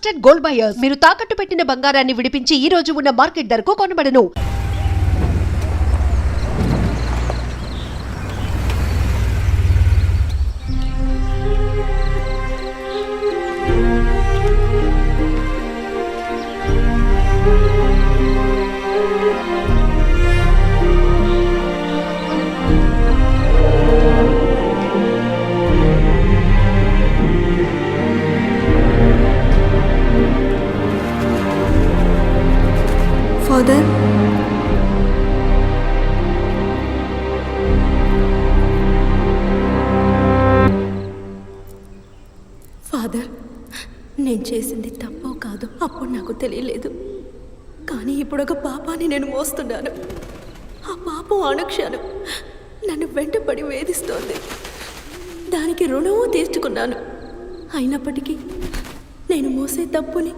Trusted gold buyers. మీరు తాకట్టు పెట్టిన బంగారాన్ని విడిపించి ఈ రోజు ఉన్న మార్కెట్ ధరకు కొనబడను. ఫాదర్, ఫాదర్, నేను చేసింది తప్పో కాదు అప్పుడు నాకు తెలియలేదు. కానీ ఇప్పుడు ఒక పాపాన్ని నేను మోస్తున్నాను. ఆ పాపం అనుక్షణం నన్ను వెంటపడి వేధిస్తోంది. దానికి రుణము తీర్చుకున్నాను. అయినప్పటికీ నేను మోసే తప్పుని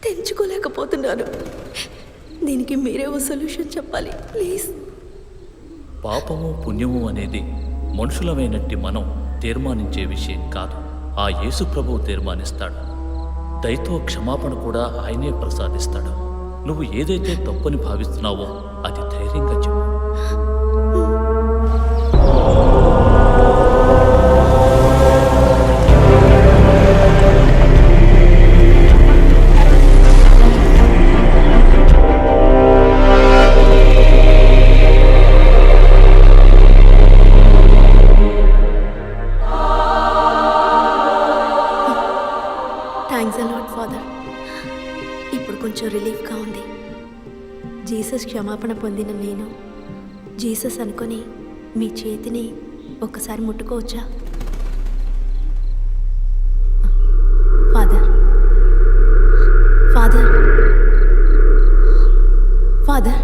తెంచుకోలేకపోతున్నాను. దీనికి మీరే ఓ సొల్యూషన్ చెప్పాలి ప్లీజ్. పాపము పుణ్యము అనేది మనుషులమైనట్టి మనం తీర్మానించే విషయం కాదు. ఆ యేసు ప్రభువు తీర్మానిస్తాడు. దయతో క్షమాపణ కూడా ఆయనే ప్రసాదిస్తాడు. నువ్వు ఏదైతే తప్పని భావిస్తున్నావో అది ధైర్యంగా చెప్పు. Thanks a lot father. ఇప్పుడు కొంచెం రిలీఫ్గా ఉంది. జీసస్ క్షమాపణ పొందిన నేను జీసస్ అనుకొని మీ చేతిని ఒక్కసారి ముట్టుకోవచ్చా? Father, father, father.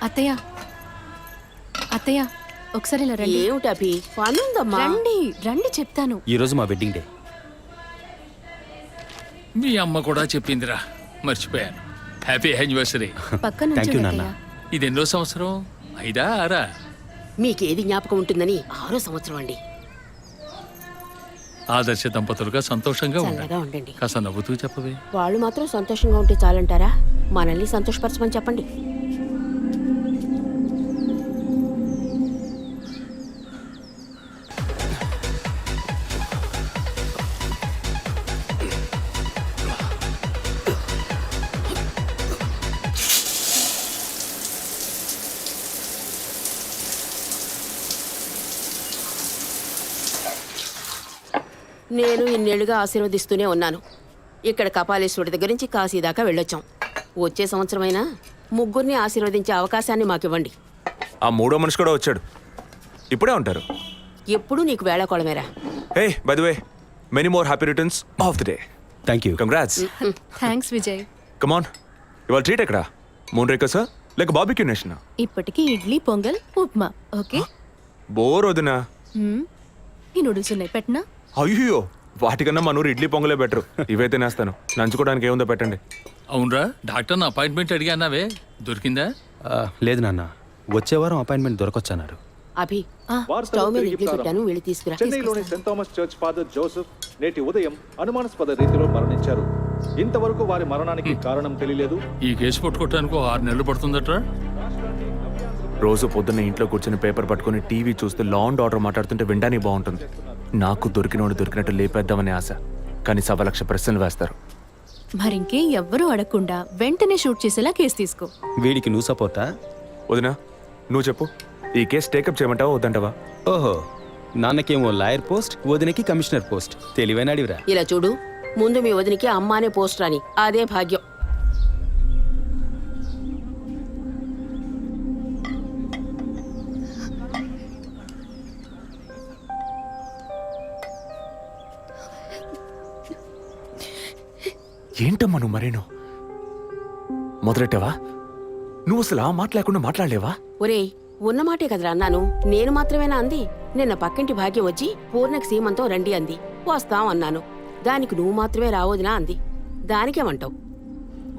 అత్తయ్య, అత్తయ్య, ఒకసారి ఇలా రండి. ఏమిటి అభి, పనుందమ్మా. రండి రండి చెప్తాను. ఈరోజు మా వెడ్డింగ్ డే. మీ అమ్మ కూడా చెప్పిందిరా, మర్చిపోయాను. Happy anniversary. పక్కన Thank you, నుంచోండి నాన్న. అత్తయ్య. ఇది ఎన్నో సంవత్సరం? 5 6? మీకేది జ్ఞాపకం ఉంటుందని 6వ సంవత్సరం అండి. ఆదర్శ దంపతులుగా సంతోషంగా చల్లగా ఉండండి. ఉండండి. కాస్త నవ్వుతూ చెప్పవే. వాళ్ళు మాత్రం సంతోషంగా ఉంటే చాలంటారా? మనల్ని సంతోషపరచమని చెప్పండి. నేను ఇన్నేళ్లుగా ఆశీర్వదిస్తూనే ఉన్నాను. ఇక్కడ కపాలేశ్వరుడి దగ్గర నుంచి కాశీ దాకా వెళ్ళొచ్చాం. వచ్చే సంవత్సరమైనా ముగ్గురిని ఆశీర్వదించే అవకాశాన్ని మాకివ్వండి. ఆ మూడో మనిషి కూడా వచ్చాడు. ఇప్పుడే ఉంటారు. ఎప్పుడు నీకు వేళకోళమేరా. Hey by the way, many more happy returns of the day. Thank you. Congrats. Thanks Vijay. Come on, ఇవాళ ట్రీట్ ఎక్కడ? మూన్ రేకర్సా లేక బార్బిక్యూ నేషనా? ఇప్పటికి ఇడ్లీ, పొంగల్, ఉప్మా. ఓకే. బోర్ వదినా. ఈ నూడిల్స్ ఉన్నాయి, పెట్టనా? అయ్యో, వాటికన్నా మన ఊరు ఇడ్లీ పొంగలే బెటర్. ఇవైతే నేస్తాను. నంచుకోవడానికి ఏముందో పెట్టండి. అవునరా, డాక్టర్ని అపాయింట్మెంట్ అడిగానావే, దొరికిందా? లేదు నాన్న, వచ్చే వారం అపాయింట్మెంట్ దొరకొచ్చన్నారు. అభి, స్టవ్ మీద ఇడ్లీ పెట్టాను, వెళ్ళి తీసుకురా. చెన్నైలోని Saint Thomas church father Joseph నేటి ఉదయం అనుమానాస్పద రీతిలో మరణించారు. ఇంతవరకు వారి మరణానికి కారణం తెలియలేదు. ఈ కేసు పట్టుకోవటానికి 6 నెలలు పడుతుందట్రా. రోజు పొద్దున్న ఇంట్లో కూర్చొని పేపర్ పట్టుకుని టీవీ చూస్తూ లా అండ్ ఆర్డర్ మాట్లాడుతుంటే వినడానికి బాగుంటుంది. నాకు దొరికినోడు దొరికినట్టు లేపేద్దామనే ఆశ, కానీ 1,00,000 ప్రశ్నలు వేస్తారు. మరింకే ఎవ్వరూ అడగకుండా వెంటనే షూట్ చేసేలా కేసు తీసుకో. వీడికి నువ్వు సపోర్టా? వదినా నువ్వు చెప్పు, ఈ కేసు టేకప్ చేయమంటావా వద్దంటావా? ఓహో, నాన్నకేమో లాయర్ పోస్ట్, వదినకి కమిషనర్ పోస్ట్. తెలివైన అడివిరా. ఇలా చూడు, ముందు మీ వదినికి అమ్మ అనే పోస్ట్ రాని, అదే భాగ్యం. ఏంటమ్మా నువ్వు మరేను మొదలెట్టావా? నువ్వు అసలు ఆ మాట లేకుండా మాట్లాడలేవా? ఒరేయ్, ఉన్నమాటే కదరా అన్నాను. నేను మాత్రమేనా అంది? నిన్న పక్కింటి భాగ్యం వచ్చి పూర్ణకి సీమంతం రండి అంది. వస్తాం అన్నాను. దానికి నువ్వు మాత్రమే రావద్దునా అంది. దానికేమంటావు?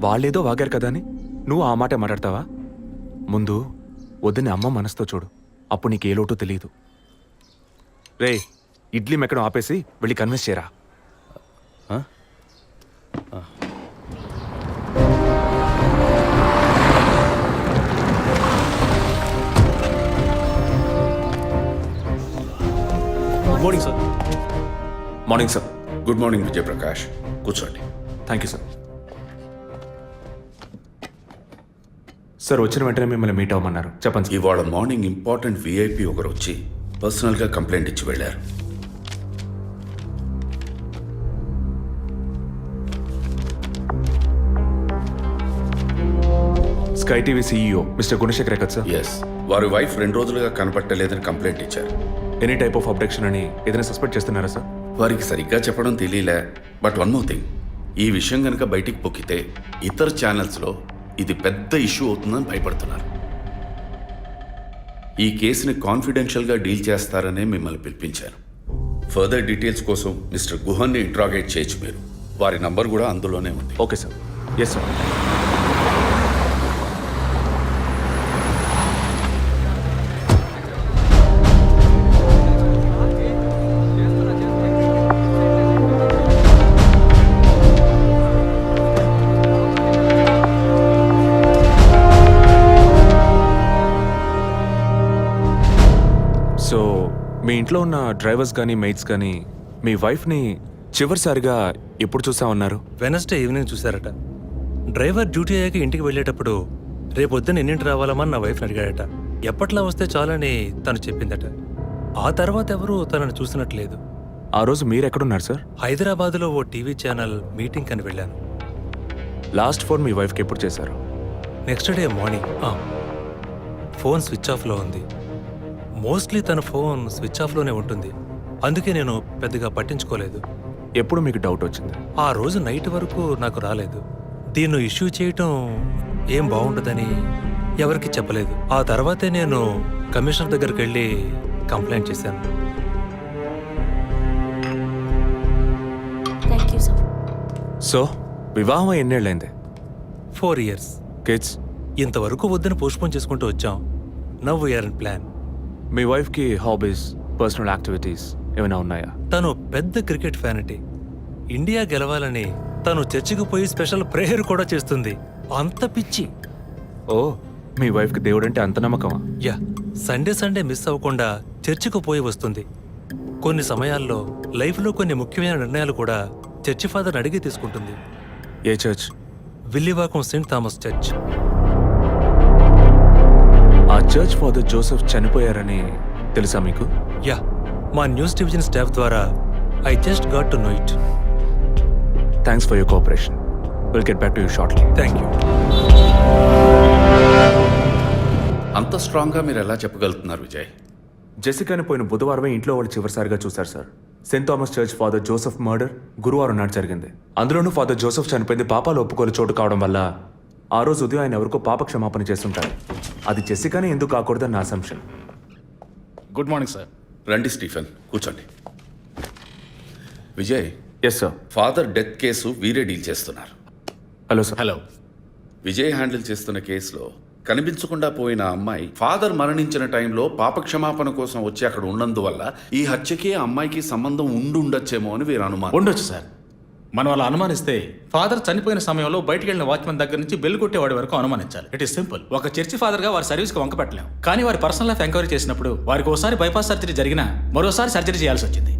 వాళ్ళేదో వాగారు కదా అని నువ్వు ఆ మాట మాట్లాడతావా? ముందు వద్దని అమ్మ మనసుతో చూడు, అప్పుడు నీకు ఏ లోటు తెలియదు. రే, ఇడ్లీ మెక్కడం ఆపేసి వెళ్ళి కన్విన్స్ చేయరా. Morning sir. Morning sir. Good morning Vijayaprakash, కూర్చోండి. Thank you sir. సార్ వచ్చిన వెంటనే మిమ్మల్ని మీట్ అవ్వమన్నారు. చెప్పండి సార్. ఇవాళ మార్నింగ్ ఇంపార్టెంట్ విఐపి ఒకరు వచ్చి పర్సనల్గా కంప్లైంట్ ఇచ్చి వెళ్ళారు. Sky TV CEO mister Gunasekhar కదా సార్? ఎస్, వారి వైఫ్ 2 రోజులుగా కనపట్టలేదని కంప్లైంట్ ఇచ్చారు. ఎనీ టైప్ ఆఫ్ అబ్డక్షన్ అని ఏదైనా సస్పెక్ట్ చేస్తున్నారా సార్? వారికి సరిగ్గా చెప్పడం తెలియలే. బట్ వన్ మోర్ థింగ్, ఈ విషయం కనుక బయటికి పొక్కితే ఇతర ఛానల్స్లో ఇది పెద్ద ఇష్యూ అవుతుందని భయపడుతున్నారు. ఈ కేసుని కాన్ఫిడెన్షియల్గా డీల్ చేస్తారనే మిమ్మల్ని పిలిపించారు. ఫర్దర్ డీటెయిల్స్ కోసం మిస్టర్ గుహన్ని ఇంట్రాగేట్ చేయొచ్చు మీరు. వారి నంబర్ కూడా అందులోనే ఉంది. Okay sir. Yes sir. So మీ ఇంట్లో ఉన్న డ్రైవర్స్ కానీ మెయిట్స్ కానీ మీ వైఫ్ని చివరిసారిగా ఎప్పుడు చూసా ఉన్నారు? వెనస్డే ఈవినింగ్ చూశారట. డ్రైవర్ డ్యూటీ అయ్యాక ఇంటికి వెళ్ళేటప్పుడు రేపొద్దున ఎన్నింటి రావాలమని నా వైఫ్ని అడిగాడట. ఎప్పట్లా వస్తే చాలని తను చెప్పిందట. ఆ తర్వాత ఎవరూ తనను చూసినట్లేదు. ఆ రోజు మీరు ఎక్కడున్నారు సార్? హైదరాబాద్లో ఓ టీవీ ఛానల్ మీటింగ్ అని వెళ్ళాను. లాస్ట్ ఫోన్ మీ వైఫ్కి ఎప్పుడు చేశారు? Next day morning. Phone switch ఆఫ్లో ఉంది. మోస్ట్లీ తన ఫోన్ స్విచ్ ఆఫ్లోనే ఉంటుంది. అందుకే నేను పెద్దగా పట్టించుకోలేదు. ఎప్పుడు మీకు డౌట్ వచ్చింది? ఆ రోజు నైట్ వరకు నాకు రాలేదు. దీన్ని ఇష్యూ చేయటం ఏం బాగుండదని ఎవరికి చెప్పలేదు. ఆ తర్వాతే నేను కమిషనర్ దగ్గరికి వెళ్ళి కంప్లైంట్ చేశాను. Thank you sir. సో వివాహం ఎన్నేళ్ళైంది? 4 years. కిడ్స్? ఇంతవరకు వద్దని పోస్ట్పోన్ చేసుకుంటూ వచ్చాం. Now we're in plan. మీ వైఫ్కి హాబీస్, పర్సనల్ యాక్టివిటీస్ ఏమైనా ఉన్నాయా? తను పెద్ద క్రికెట్ ఫ్యానిటీ. ఇండియా గెలవాలని తను చర్చికి పోయి స్పెషల్ ప్రేయర్ కూడా చేస్తుంది. అంత పిచ్చి. ఓ, మీ వైఫ్కి దేవుడంటే అంత నమ్మకమా? యా, సండే మిస్ అవ్వకుండా చర్చికి పోయి వస్తుంది. కొన్ని సమయాల్లో లైఫ్లో కొన్ని ముఖ్యమైన నిర్ణయాలు కూడా చర్చి ఫాదర్ని అడిగి తీసుకుంటుంది. ఏ church? Villivakkam Saint Thomas church. ఆ చర్చ్ ఫాదర్ జోసెఫ్ చనిపోయారని తెలుసా మీకు? యా, మా న్యూస్ డివిజన్ స్టాఫ్ ద్వారా I just got to know it. Thanks for your cooperation. Will get back to you shortly. Thank you. అంత స్ట్రాంగ్గా మీరు ఎలా చెప్పగలుగుతున్నారు విజయ్? జెసికాని పోయిన బుధవారమే ఇంట్లో వాళ్ళు చివరిసారిగా చూశారు sir. Saint Thomas church father Joseph murder గురువారం నాడు జరిగింది. అందులోనూ ఫాదర్ జోసెఫ్ చనిపోయింది పాపాలు ఒప్పుకోలు చోటు కావడం వల్ల ఆ రోజు ఉదయం ఆయన ఎవరికో పాప క్షమాపణ చేస్తుంటారు. అది జెసికానే ఎందుకు కాకూడదని నా అసంప్షన్. Good morning sir. రండి స్టీఫెన్, కూర్చోండి. Vijay, yes sir. Father death case వీరే డీల్ చేస్తున్నారు. Hello sir. Hello. Vijay handle చేస్తున్న కేసులో కనిపించకుండా పోయిన అమ్మాయి ఫాదర్ మరణించిన టైంలో పాప క్షమాపణ కోసం వచ్చి అక్కడ ఉన్నందువల్ల ఈ హత్యకి ఆ అమ్మాయికి సంబంధం ఉండొచ్చేమో అని వీరు అనుమానం. ఉండొచ్చు సార్. మనం అలా అనుమానిస్తే ఫాదర్ చనిపోయిన సమయంలో బయటికి వెళ్ళిన వాచ్మెన్ దగ్గర నుంచి బెల్ కొట్టేవాడి వరకు అనుమానించాలి. It is simple. ఒక చర్చి ఫాదర్ గా వారి సర్వీస్ కి వంక పెట్టలేం. కానీ వారి పర్సనల్ లైఫ్ ఎంక్వైరీ చేసినప్పుడు వారికి ఒకసారి బైపాస్ సర్జరీ జరిగినా మరోసారి సర్జరీ చేయాల్సి వచ్చింది.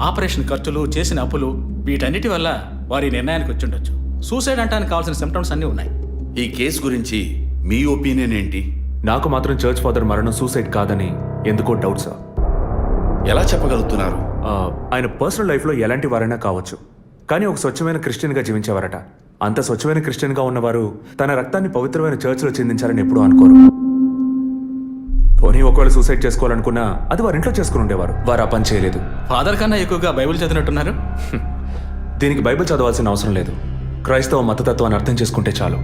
ఆపరేషన్ ఖర్చులు, చేసిన అప్పులు, వీటన్నిటి వల్ల వారి నిర్ణయానికి వచ్చి ఉండొచ్చు. సూసైడ్ అంటానికి కావాల్సిన సిమ్టమ్స్ అన్నీ ఉన్నాయి. ఈ కేసు గురించి మీ ఒపీనియన్ ఏంటి? నాకు మాత్రం చర్చ్ ఫాదర్ మరణం సూసైడ్ కాదని ఎందుకో డౌట్ సార్. ఎలా చెప్పగలుగుతున్నారు? ఆయన పర్సనల్ లైఫ్లో ఎలాంటి వారైనా కావచ్చు, కానీ ఒక స్వచ్ఛమైన క్రిస్టియన్గా జీవించేవారట. అంత స్వచ్ఛమైన క్రిస్టియన్గా ఉన్నవారు తన రక్తాన్ని పవిత్రమైన చర్చ్లో చెందించాలని ఎప్పుడూ అనుకోరు. పోనీ ఒకవేళ సూసైడ్ చేసుకోవాలనుకున్నా అది వారి ఇంట్లో చేసుకుని ఉండేవారు. వారు ఆ పని చేయలేదు. ఫాదర్ కన్నా ఎక్కువగా బైబిల్ చదివినట్టున్నారు. దీనికి బైబిల్ చదవాల్సిన అవసరం లేదు. క్రైస్తవ మతతత్వాన్ని అర్థం చేసుకుంటే చాలు.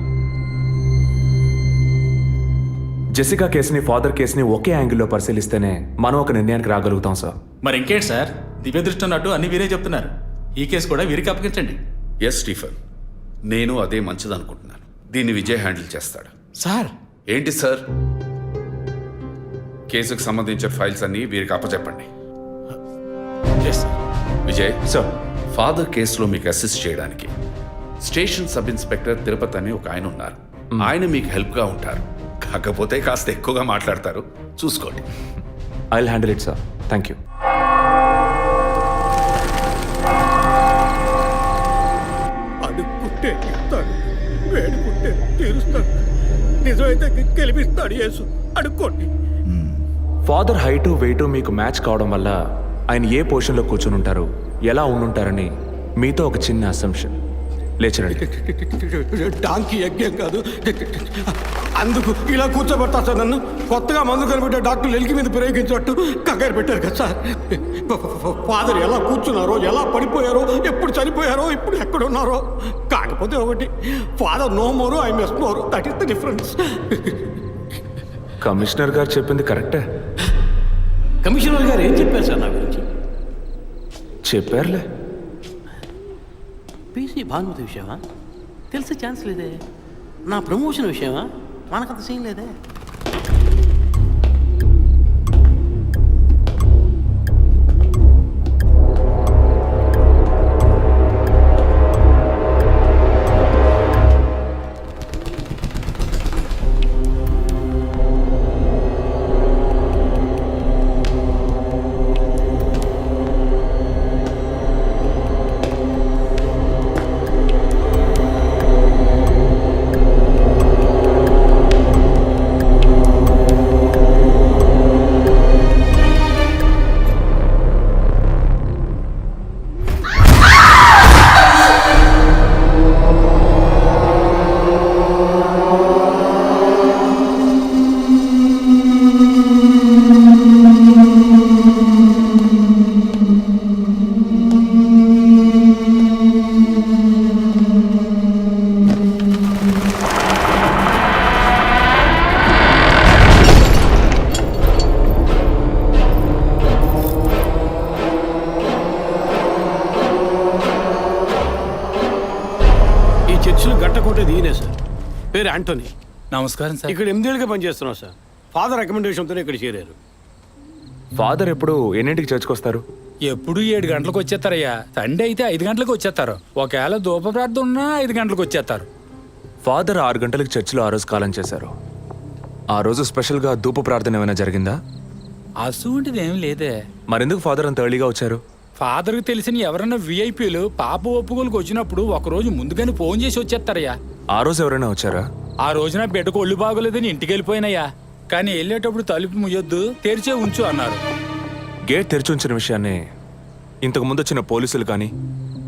జెసికా కేసుని, ఫాదర్ కేసుని ఒకే యాంగిల్లో పరిశీలిస్తేనే మనం ఒక నిర్ణయానికి రాగలుగుతాం సార్. మరి ఇంకేంటి సార్, దివ్య దృష్టి ఉన్నట్టు అన్ని వీరే చెప్తున్నారు. ఈ కేసు కూడా వీరికి అప్పగించండి. ఎస్ స్టీఫెన్, నేను అదే మంచిదనుకుంటున్నాను. దీన్ని విజయ్ హ్యాండిల్ చేస్తాడు. సార్ ఏంటి సార్? కేసుకు సంబంధించిన ఫైల్స్ అన్ని వీరికి అప్పచెప్పండి. విజయ్ సార్, ఫాదర్ కేసులో మీకు అసిస్ట్ చేయడానికి స్టేషన్ సబ్ ఇన్స్పెక్టర్ తిరుపతి అని ఒక ఆయన ఉన్నారు. ఆయన మీకు హెల్ప్గా ఉంటారు. కాకపోతే కాస్త ఎక్కువగా మాట్లాడతారు, చూసుకోండి. I will handle it sir. Thank you. అడుక్కుంటే ఇస్తాడు, వేడుకుంటే తీరుస్తాడు, నిజమైతే గెలిపిస్తాడు యేసు. అడుక్కోండి. ఫాదర్ హైటు వెయిటు మీకు మ్యాచ్ కావడం వల్ల ఆయన ఏ పొజిషన్లో కూర్చుని ఉంటారు, ఎలా ఉండుంటారని మీతో ఒక చిన్న అసంప్షన్. లేచరండి. డాంకీ యజ్ఞం కాదు, అందుకు ఇలా కూర్చోబెడతా సార్. నన్ను కొత్తగా మందు కనిపెట్టే డాక్టర్లు ఎలికి మీద ప్రయోగించినట్టు కంగారు పెట్టారు కదా సార్. ఫాదర్ ఎలా కూర్చున్నారో, ఎలా పడిపోయారో, ఎప్పుడు చనిపోయారో, ఇప్పుడు ఎక్కడున్నారో. కాకపోతే ఒకటి, father no more, I miss more. That is the difference. Commissioner గారు చెప్పింది కరెక్టే. కమిషనర్ గారు ఏం చెప్పారు సార్ నా గురించి? చెప్పారులే. పీసీ భానుమతి విషయమా? తెలిసే ఛాన్స్ లేదే. నా ప్రమోషన్ విషయమా? మనకంత సీన్ లేదే. పేరు యాంటోనీ. నమస్కారం సార్. ఇక్కడ 8 ఏళ్ళుగా పనిచేస్తున్నాం సార్. ఫాదర్ రికమెండేషన్తోనే ఇక్కడ చేరారు. ఫాదర్ ఎప్పుడు ఎన్నింటికి చర్చ్కి వస్తారు? ఎప్పుడు 7 గంటలకు వచ్చేస్తారయ్యా. సండే అయితే 5 గంటలకు వచ్చేస్తారు. ఒకవేళ ధూప ప్రార్థన ఉన్నా 5 గంటలకు వచ్చేస్తారు. ఫాదర్ 6 గంటలకు చర్చిలో ఆ రోజు కాలం చేశారు. ఆ రోజు స్పెషల్గా ధూప ప్రార్థన ఏమైనా జరిగిందా? అసువంటిది ఏం లేదే. మరెందుకు ఫాదర్ అంత ఎర్లీగా వచ్చారు? ఫాదర్కి తెలిసిన ఎవరైనా విఐపీలు పాప ఒప్పుకోలకు వచ్చినప్పుడు ఒకరోజు ముందుగానే ఫోన్ చేసి వచ్చేస్తారయ్యా. ఆ రోజు ఎవరైనా వచ్చారా? ఆ రోజున బిడ్డకు ఒళ్ళు బాగోలేదని ఇంటికి వెళ్ళిపోయినయ్యా. కానీ వెళ్ళేటప్పుడు తలుపు ముయ్యొద్దు, తెరిచే ఉంచు అన్నారు. గేట్ తెరిచి ఉంచిన విషయాన్ని ఇంతకు ముందు వచ్చిన పోలీసులు కానీ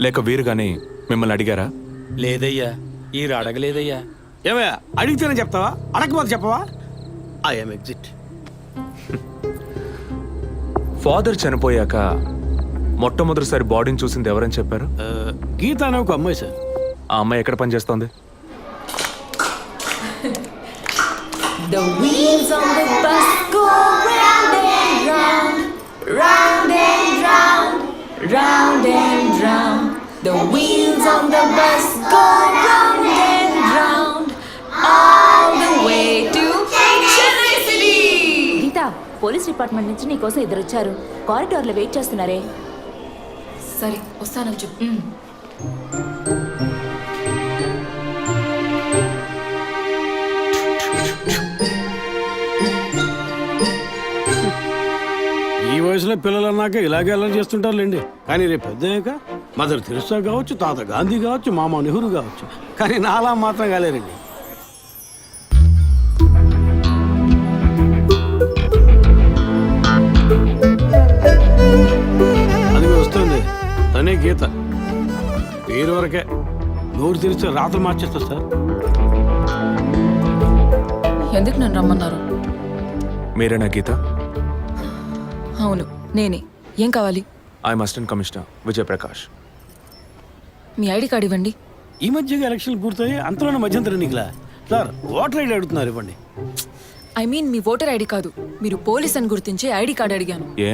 లేక వీరు కానీ మిమ్మల్ని అడిగారా? లేదయ్యా, ఈ అడగలేదయ్యా. ఏమయ్యా, అడిగితేనే చెప్తావా, అడగకపోతే చెప్పవా? I'm exit. ఫాదర్ చనిపోయాక మొట్టమొదటిసారి బాడీని చూసింది ఎవరని చెప్పారు? గీత అనే ఒక అమ్మాయి సార్. ఆ అమ్మాయి ఎక్కడ పనిచేస్తోంది? The wheels on the bus go round and round, round and round, round and round. The wheels on the bus go round and round, all the way to Chennai City. Geetha, police department నుంచి నీకోసం ఇద్దరు వచ్చారు. కారిడార్లో wait చేస్తున్నారే. సరే, వస్తానని చెప్పు. ఈ వయసులో పిల్లలు అన్నాక ఇలాగే అల్లరి చేస్తుంటారులేండి. కానీ రేపు పెద్దయ్యాక మదర్ తెరెసా కావచ్చు, తాత గాంధీ కావచ్చు, మామ నెహ్రూ కావచ్చు. కానీ నాలా మాత్రం కాలేరండి. అది వస్తుంది తనే గీత. పేరు వరకే, నోరు తెరిస్తే రాత్రి మార్చేస్తా సార్. ఎందుకు నన్ను రమ్మన్నారు? మీరేనా గీత? అవును నేనే. ఏం కావాలి? I'm assistant commissioner Vijay Prakash. Me ID card ఇవ్వండి. ఈ మధ్యగా ఎలక్షన్లు పూర్తయి అంతలోనే మధ్యంతర ఎన్నికలా సార్? ఓటర్ ఐడి అడుగుతున్నారు, ఇవ్వండి. I mean me voter ID కాదు, మీరు పోలీస్ అని గుర్తించే ఐడి కార్డ్ అడిగాను. ఏ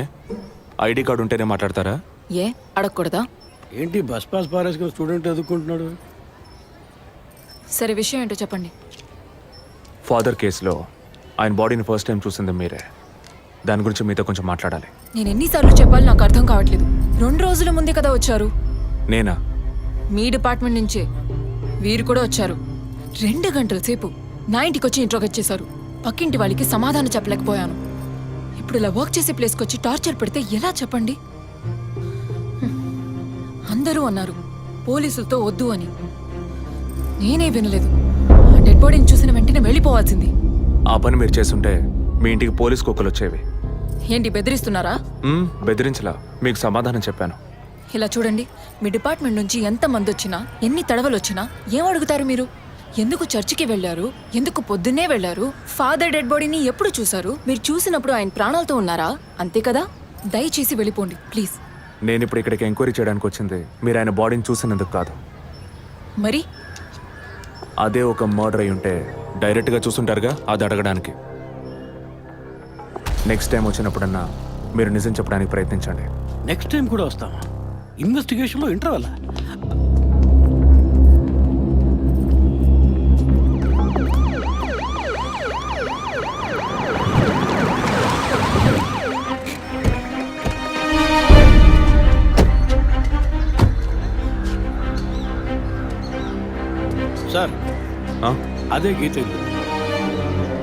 ఐడి కార్డు ఉంటేనే మాట్లాడతారా? ఏ అడగకూడదా? ఏంటి బస్ పాస్ పారేసుకుని స్టూడెంట్ ఎదుర్కొంటున్నాడు? సరే విషయం ఏంటో చెప్పండి. ఫాదర్ కేసులో ఆయన బాడీని ఫస్ట్ టైం చూసింది మీరే. దాని గురించి మీతో కొంచెం మాట్లాడాలి. నేను ఎన్నిసార్లు చెప్పాలి నాకు అర్థం కావట్లేదు. 2 రోజుల ముందే కదా వచ్చారు. నేనా? మీ డిపార్ట్మెంట్ నుంచే వీరు కూడా వచ్చారు. 2 గంటల సేపు నా ఇంటికి వచ్చి ఇంట్రోగేట్ చేశారు. పక్కింటి వాళ్ళకి సమాధానం చెప్పలేకపోయాను. ఇప్పుడు ఇలా వర్క్ చేసే ప్లేస్కి వచ్చి టార్చర్ పెడితే ఎలా చెప్పండి? అందరూ అన్నారు పోలీసులతో వద్దు అని. నేనే వినలేదు. డెడ్ బాడీని చూసిన వెంటనే వెళ్ళిపోవాల్సింది. ఆ పని మీరు చేస్తుంటే మీ ఇంటికి పోలీస్ కుక్కలు వచ్చేవి. ఏంటి బెదిరిస్తున్నారా? బెదిరించలా, మీకు సమాధానం చెప్పాను. ఇలా చూడండి, మీ డిపార్ట్మెంట్ నుంచి ఎంతమంది వచ్చినా, ఎన్ని తడవలు వచ్చినా ఏం అడుగుతారు మీరు? ఎందుకు చర్చికి వెళ్ళారు? ఎందుకు పొద్దున్నే వెళ్ళారు? ఫాదర్ డెడ్ బాడీని ఎప్పుడు చూశారు? మీరు చూసినప్పుడు ఆయన ప్రాణాలతో ఉన్నారా? అంతే కదా. దయచేసి వెళ్ళిపోండి ప్లీజ్. నేను ఇప్పుడు ఇక్కడికి ఎంక్వైరీ చేయడానికి వచ్చింది మీరు ఆయన బాడీని చూసినందుకు కాదు. మరి అదే ఒక మర్డర్ అయి ఉంటే డైరెక్ట్గా చూసుంటారుగా, అది అడగడానికి. నెక్స్ట్ టైం వచ్చినప్పుడన్నా మీరు నిజం చెప్పడానికి ప్రయత్నించండి. నెక్స్ట్ టైం కూడా వస్తామా? ఇన్వెస్టిగేషన్లో ఇంటర్వల్? సార్ అదే గీత ఇల్లు.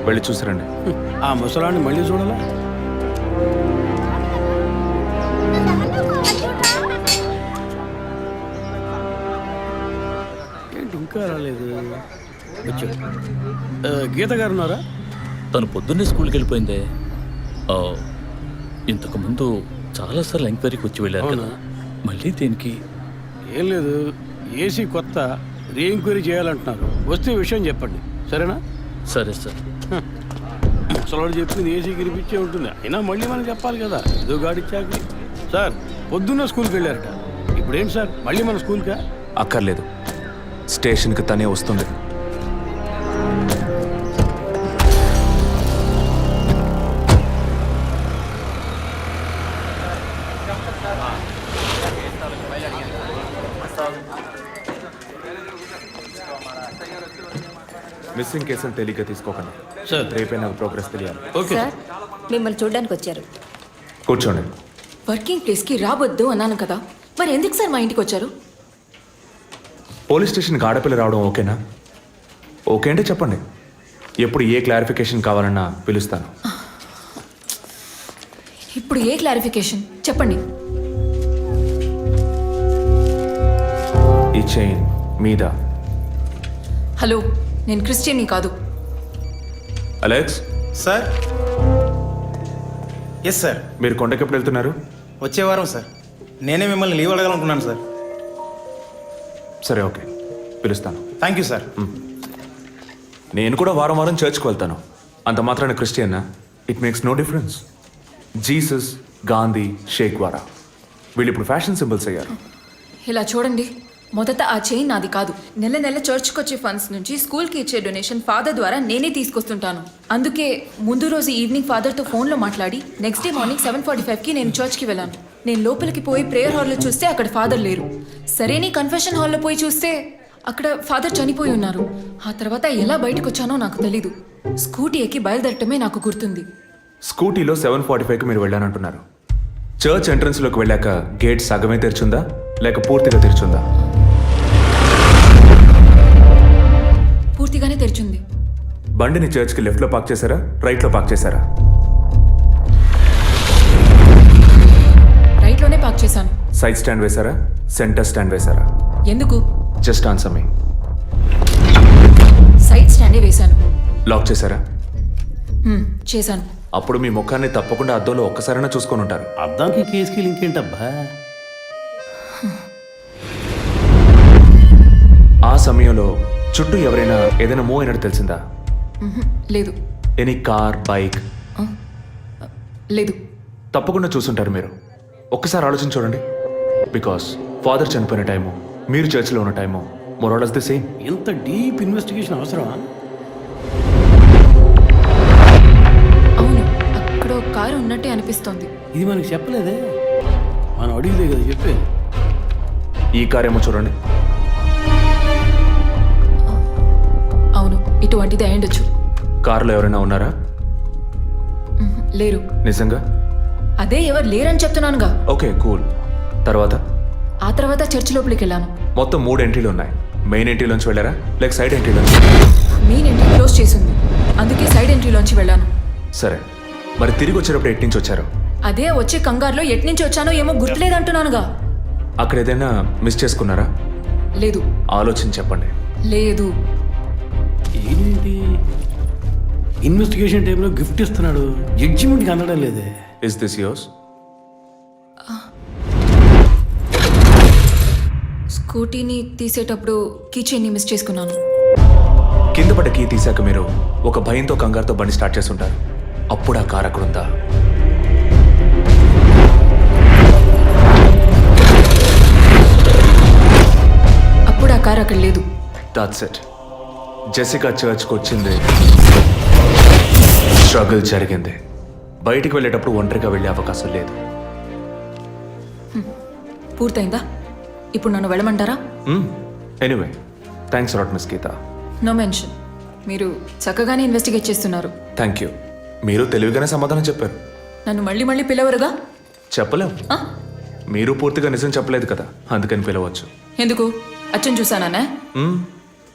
వెళ్ళి చూసిరండి. ఆ ముసలాన్ని మళ్ళీ చూడాలా? ఏంటి ఇంకా రాలేదు? గీత గారు ఉన్నారా? తను పొద్దున్నే స్కూల్కి వెళ్ళిపోయిందే. ఇంతకుముందు చాలాసార్లు ఎంక్వైరీకి వచ్చి వెళ్ళారు కదా, మళ్ళీ దేనికి? ఏం లేదు, ఏసీ కొత్త రీఎంక్వైరీ చేయాలంటున్నారు. వస్తే విషయం చెప్పండి, సరేనా? సరే సార్. ముసలాడు చెప్పింది ఏసీ గిరిపించే ఉంటుంది. అయినా మళ్ళీ మనం చెప్పాలి కదా, ఏదో గాడిచ్చాక. సార్ పొద్దున్న స్కూల్కి వెళ్ళారట, ఇప్పుడేంటి సార్ మళ్ళీ మన స్కూల్కా? అక్కర్లేదు, స్టేషన్కి తనే వస్తుంది. మిస్సింగ్ కేసును తేలిగ్గా తీసుకోకండి సార్. రేపే నాకు ప్రోగ్రెస్ తెలియాలి. ఓకే సార్, మిమ్మల్ని చూడడానికి వచ్చారు. కూర్చోండి. వర్కింగ్ ప్లేస్కి రావద్దు అన్నాను కదా, మరి ఎందుకు సార్ మా ఇంటికి వచ్చారు? పోలీస్ స్టేషన్కి ఆడపిల్ల రావడం ఓకేనా? ఓకే అంటే చెప్పండి, ఎప్పుడు ఏ క్లారిఫికేషన్ కావాలన్నా పిలుస్తాను. ఇప్పుడు ఏ క్లారిఫికేషన్ చెప్పండి. ఈ చైన్ మీద. హలో, నేను క్రిస్టియన్ని కాదు. Alex sir. Yes sir. మీరు కొండకి ఎప్పుడు వెళ్తున్నారు? వచ్చే వారం సార్. నేనే మిమ్మల్ని లీవ్ అడగాలనుకున్నాను సార్. సరే ఓకే, పిలుస్తాను. Thank you sir. నేను కూడా వారం వారం చర్చ్కి వెళ్తాను. అంత మాత్రాన క్రిస్టియన్నా? It makes no difference. Jesus, Gandhi, షేక్ వారా వీళ్ళు ఇప్పుడు ఫ్యాషన్ సింబల్స్ అయ్యారు. ఇలా చూడండి, మొదట ఆ చైన్ నాది కాదు. నెల నెల చర్చ్కి వచ్చే ఫండ్స్ నుంచి స్కూల్కి ఇచ్చే డొనేషన్ ఫాదర్ ద్వారా నేనే తీసుకొస్తుంటాను. అందుకే ముందు రోజు ఈవినింగ్ ఫాదర్తో ఫోన్లో మాట్లాడి నెక్స్ట్ డే మార్నింగ్ 7:45కి నేను చర్చ్కి వెళ్ళాను. నేను లోపలికి పోయి ప్రేయర్ హాల్లో చూస్తే అక్కడ ఫాదర్ లేరు. సరేని కన్ఫెషన్ హాల్లో పోయి చూస్తే అక్కడ ఫాదర్ చనిపోయి ఉన్నారు. ఆ తర్వాత ఎలా బయటకు వచ్చానో నాకు తెలీదు. స్కూటీ ఎక్కి బయలుదేరటమే నాకు గుర్తుంది. స్కూటీలో 7:45కి మీరు వెళ్ళానంటున్నారు. చర్చ్ ఎంట్రన్స్లోకి వెళ్ళాక గేట్ సగమే తెరిచుందా లేక పూర్తిగా తెరిచుందా? బండిని చర్చ్కి లెఫ్ట్లో పార్క్ చేశారా, రైట్లో పార్క్ చేశారా? రైట్లోనే పార్క్ చేశాను. సైడ్ స్టాండ్ వేశారా, సెంటర్ స్టాండ్ వేశారా? ఎందుకు? జస్ట్ ఆన్సర్ మీ. సైడ్ స్టాండే వేశాను. లాక్ చేశారా? చేశాను. అప్పుడు మీ ముఖాన్ని తప్పకుండా అద్దంలో ఒక్కసారైనా చూసుకొని ఉంటారు. అద్దానికి కేసుకి లింక్ ఏంటబ్బా? ఆ సమయంలో చుట్టూ ఎవరైనా ఏదైనా మూవ్ అయినట్టు తెలిసిందా? లేదు. Any car, bike? లేదు. తప్పకుండా చూసుంటారు మీరు. ఒక్కసారి ఆలోచన చూడండి. బికాస్ ఫాదర్ చనిపోయిన టైము, మీరు చర్చిలో ఉన్న టైము మోరాలస్ ది సేమ్. ఎంత డీప్ ఇన్వెస్టిగేషన్ అవసరమా? అవును, అక్కడ ఒక కారు ఉన్నట్టే అనిపిస్తోంది. ఇది మనకి చెప్పలేదే, మనం అడిగితే కదా చెప్పేది. ఈ కార్ ఏమో చూడండి. అవును, ఇటువంటిది అయ్యుండొచ్చు. కారులో ఎవరైనా ఉన్నారా? లేరు. నిజంగా? అదే ఎవరు లేరని చెప్తున్నానుగా. Okay, cool. తర్వాత? ఆ తర్వాత చర్చి లోపలికి వెళ్ళాను. మొత్తం 3 ఎంట్రీలు ఉన్నాయి. మెయిన్ ఎంట్రీలోంచి వెళ్ళారా, లేక సైడ్ ఎంట్రీలోంచి? మెయిన్ ఎంట్రీ క్లోజ్ చేసింది, అందుకే సైడ్ ఎంట్రీలోంచి వెళ్ళాను. సరే, మరి తిరిగి వచ్చేటప్పుడు ఎటు నుంచి వచ్చారు? అదే వచ్చే కంగారులో ఎట్నుంచి వచ్చానో ఏమో గుర్తులేదంటున్నానుగా. అక్కడ ఏదైనా మిస్ చేసుకున్నారా? లేదు. ఆలోచించి చెప్పండి. లేదు. ఏంటి ఇన్వెస్టిగేషన్ టైంలో గిఫ్ట్ ఇస్తున్నాడు, జడ్జిమెంట్కి అందడం లేదే. Is this yours? స్కూటీని తీసేటప్పుడు కీచైన్ని మిస్ చేసుకున్నాను. కింద పడ్డ కీ తీసాక మీరు ఒక భయంతో కంగారుతో బండి స్టార్ట్ చేస్తుంటారు. అప్పుడు ఆ కార్ అక్కడ ఉందా? అప్పుడు ఆ కార్ అక్కడ లేదు. That's it. జెసికా చర్చ్కి వచ్చింది, స్ట్రగుల్ జరిగింది. బయటికి వెళ్ళేటప్పుడు ఒంటరిగా వెళ్ళే అవకాశం లేదు. పూర్తయిందా? ఇప్పుడు నన్ను వెళ్ళమంటారా? Anyway, thanks lot miss Geetha. No mention. మీరు చక్కగానే ఇన్వెస్టిగేట్ చేస్తున్నారు. Thank you. మీరు తెలివిగానే సమాధానం చెప్పారు. నన్ను మళ్ళీ మళ్ళీ పిలవరుగా? చెప్పలేం. మీరు పూర్తిగా నిజం చెప్పలేదు కదా, అందుకని పిలవచ్చు. ఎందుకు? అచ్చం చూసానా?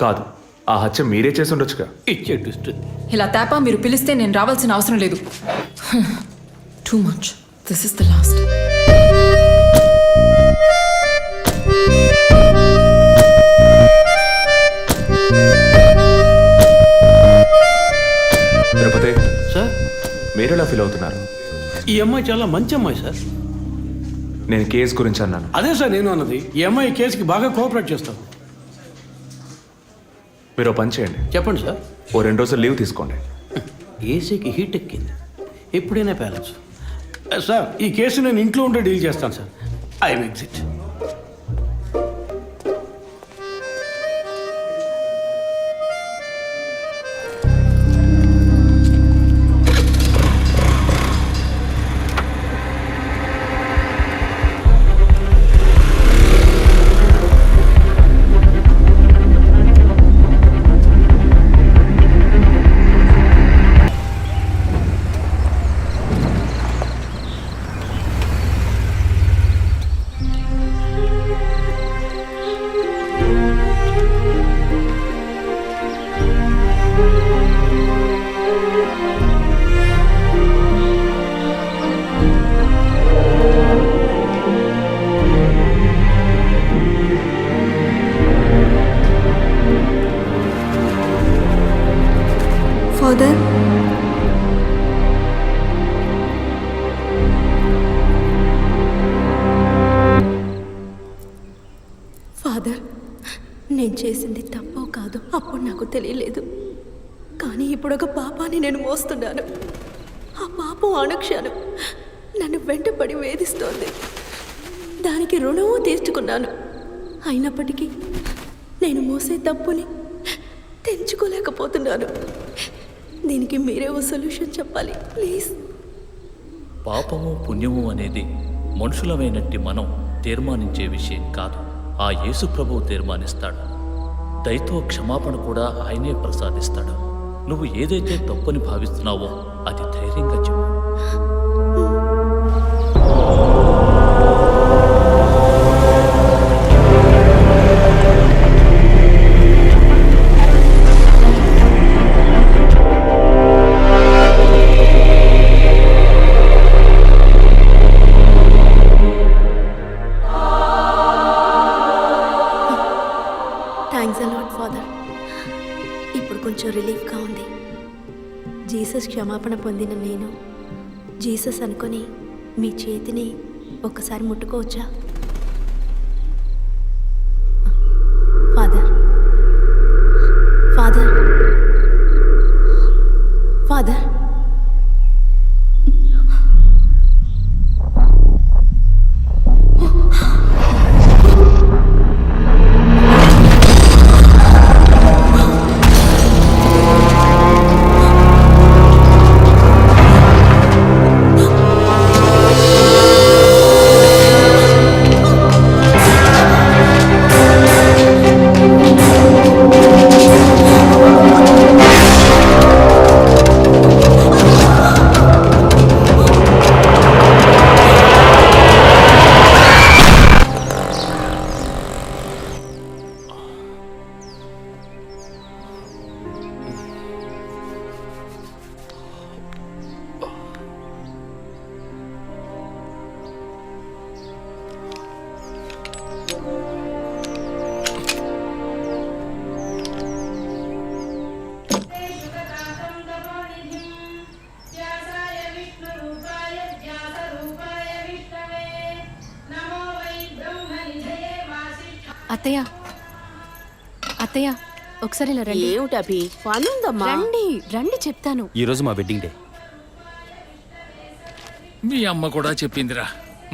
కాదు, ఆ హత్య మీరే చేసి ఉండొచ్చుగా. ఇచ్చే ట్విస్ట్. ఇలా తేపా మీరు పిలిస్తే నేను రావాల్సిన అవసరం లేదు. Too much. This is the last. Tirupati sir, మీరు ఎలా ఫీల్ అవుతున్నారు? ఈ అమ్మాయి చాలా మంచి అమ్మాయి సార్. నేను కేసు గురించి అన్నాను. అదే సార్ నేను అన్నది. ఈ అమ్మాయి కేసుకి బాగా కోఆపరేట్ చేస్తాం. మీరు ఓ పని చేయండి. చెప్పండి సార్. ఓ 2 రోజులు లీవ్ తీసుకోండి. ఏసీకి హీట్ ఎక్కింది, ఎప్పుడైనా ప్యాలెన్స్. సార్, ఈ కేసు నేను ఇంట్లో ఉండే డీల్ చేస్తాను sir. I'm exit. Father, father, నేను చేసింది తప్పో కాదు అప్పుడు నాకు తెలియలేదు. కానీ ఇప్పుడు ఒక పాపాన్ని నేను మోస్తున్నాను. ఆ పాపం అనుక్షణం నన్ను వెంటపడి వేధిస్తోంది. దానికి రుణము తీర్చుకున్నాను. అయినప్పటికీ నేను మోసే తప్పుని తెంచుకోలేకపోతున్నాను. దీనికి మీరే ఓ సొల్యూషన్ చెప్పాలి ప్లీజ్. పాపము పుణ్యము అనేది మనుషులమైనట్టి మనం తీర్మానించే విషయం కాదు. ఆ యేసు ప్రభువు తీర్మానిస్తాడు. దయతో క్షమాపణ కూడా ఆయనే ప్రసాదిస్తాడు. నువ్వు ఏదైతే తప్పని భావిస్తున్నావో అది ధైర్యంగా చెప్పు. క్షమాపణ పొందిన నేను జీసస్ అనుకొని మీ చేతిని ఒక్కసారి ముట్టుకోవచ్చా? Father, father, father. అత్తయ్య, అత్తయ్య, ఒకసారి ఇలా రండి. ఏమిటి అభి, పనుందమ్మా. రండి రండి, చెప్తాను. ఈరోజు మా వెడ్డింగ్ డే. మీ అమ్మ కూడా చెప్పిందిరా,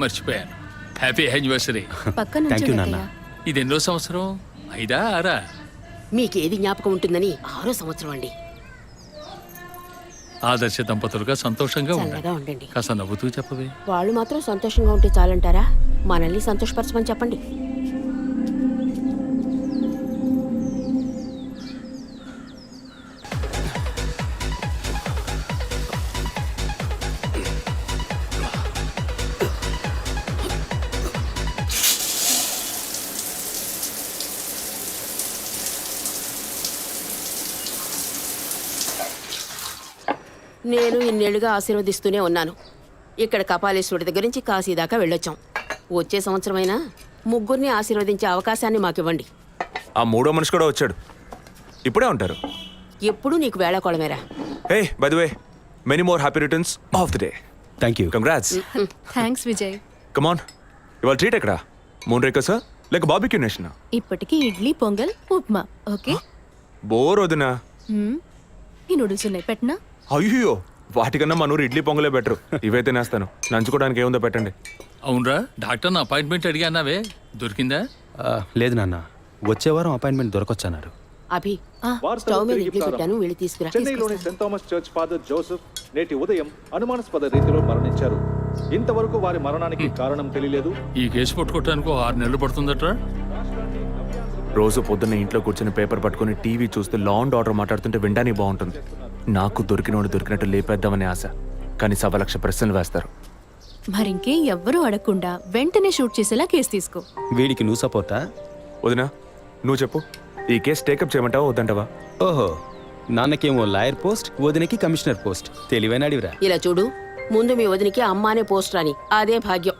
మర్చిపోయాను. Happy anniversary. పక్కన థ్యాంక్ యూ నుంచోండి నాన్న. అత్తయ్య. ఇది ఎన్నో సంవత్సరం? 5, 6? మీకేది జ్ఞాపకం ఉంటుందని 6వ సంవత్సరం అండి. ఆదర్శ దంపతులుగా సంతోషంగా చల్లగా ఉండండి. ఉండండి. కాస్త నవ్వుతూ చెప్పవే. వాళ్ళు మాత్రం సంతోషంగా ఉంటే చాలంటారా? మనల్ని సంతోషపరచమని చెప్పండి. నేను ఇన్నేళ్లుగా ఆశీర్వదిస్తూనే ఉన్నాను. ఇక్కడ కపాలేశ్వరుడి దగ్గర నుంచి కాశీ దాకా వెళ్ళొచ్చాం. వచ్చే సంవత్సరమైనా ముగ్గురిని ఆశీర్వదించే అవకాశాన్ని మాకివ్వండి. ఆ మూడో మనిషి కూడా వచ్చాడు. ఇప్పుడే ఉంటారు. ఎప్పుడు నీకు వేళకోళమేరా. Hey by the way, many more happy returns of the day. Thank you. Congrats. Thanks Vijay. Come on, ఇవాళ ట్రీట్ ఎక్కడ? మూన్ రేకర్సా లేక బార్బిక్యూ నేషనా? ఇప్పటికి ఇడ్లీ, పొంగల్, ఉప్మా. ఓకే. బోర్ వదినా. ఈ నూడిల్స్ ఉన్నాయి, పెట్టనా? అయ్యో, వాటికన్నా మన ఊరు ఇడ్లీ పొంగలే బెటర్. ఇవైతే నేస్తాను. నంచుకోవడానికి ఏముందో పెట్టండి. అవునరా, డాక్టర్ నా అపాయింట్మెంట్ అడిగానావే, దొరికిందా? లేదు నాన్న, వచ్చే వారం అపాయింట్మెంట్ దొరకొచ్చన్నారు. అభి, వార్తలు స్టవ్ మీద తిరిగి ఇడ్లీ ప్రారంభం. పెట్టాను, వెళ్ళి తీసుకురా. చెన్నైలోని Saint Thomas church father Joseph నేటి ఉదయం అనుమానాస్పద రీతిలో మరణించారు. ఇంతవరకు వారి మరణానికి కారణం తెలియలేదు. ఈ కేసు పట్టుకోవటానికి 6 నెలలు పడుతుందట్రా. రోజు పొద్దున్న ఇంట్లో కూర్చొని పేపర్ పట్టుకుని టీవీ చూస్తూ లా అండ్ ఆర్డర్ మాట్లాడుతుంటే వినడానికి బాగుంటుంది. నాకు దొరికినోడు దొరికినట్టు లేపేద్దామని ఆశ, కానీ 1,00,000 ప్రశ్నలు వేస్తారు. మరింకే ఎవ్వరూ అడగకుండా వెంటనే షూట్ చేసేలా కేసు తీసుకో. వీడికి నువ్వు సపోర్టా? వదినా, నువ్వు చెప్పు, ఈ కేసు టేకప్ చేయమంటావా వద్దంటావా? ఓహో, నాన్నకేమో లాయర్ పోస్ట్, వదినకి కమిషనర్ పోస్ట్. తెలివైన అడివిరా. ఇలా చూడు, ముందు మీ వదినికి అమ్మానే పోస్ట్ రాని, అదే భాగ్యం.